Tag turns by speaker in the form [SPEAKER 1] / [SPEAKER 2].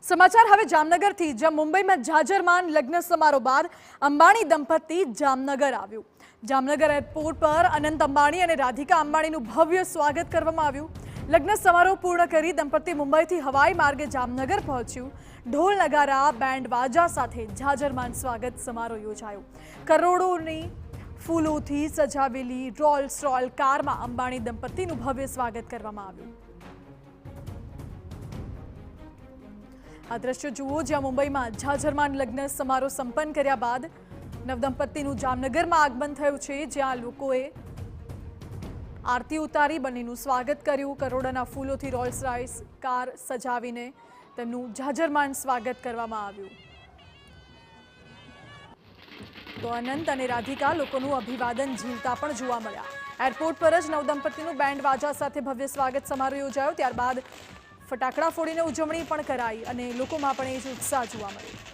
[SPEAKER 1] समाचार हवे जामनगरथी, ज्यां मुंबईमां जाजरमान लग्न समारोह बाद अंबाणी दंपती जामनगर आव्युं। जामनगर एरपोर्ट पर अनंत अंबाणी और राधिका अंबाणीनुं भव्य स्वागत करवामां आव्युं। लग्न समारोह पूर्ण करी दंपती मुंबईथी हवाई मार्गे जामनगर पहोंच्युं। ढोल नगारा बैंड बाजा साथे जाजरमान स्वागत समारोह योजायो। करोड़ोनी फूलोथी सजावेली रोल्स रॉयल कारमां अंबाणी दंपतीनुं भव्य स्वागत करवामां आव्युं। आ दृश्य जुओ, ज्यां मुंबईमां जाजरमान लग्न समारोह संपन्न कर्या बाद नवदंपतीनुं जामनगरमां आगमन थयुं छे, ज्यां लोकोए आरती उतारी बंनेनुं स्वागत कर्युं। करोड़ोना फूलोथी रोल्स रॉयस कार सजावीने તેમનું જાજરમાન સ્વાગત કરવામાં આવ્યું। તો અનંત અને રાધિકા લોકોનું અભિવાદન ઝીલતા પણ જોવા મળ્યા। એરપોર્ટ પર જ નવદંપતીનું બેન્ડ વાજા સાથે ભવ્ય સ્વાગત સમારોહ યોજાયો। ત્યારબાદ ફટાકડા ફોડીને ઉજવણી પણ કરાઈ અને લોકોમાં પણ એ જ ઉત્સાહ જોવા મળ્યો।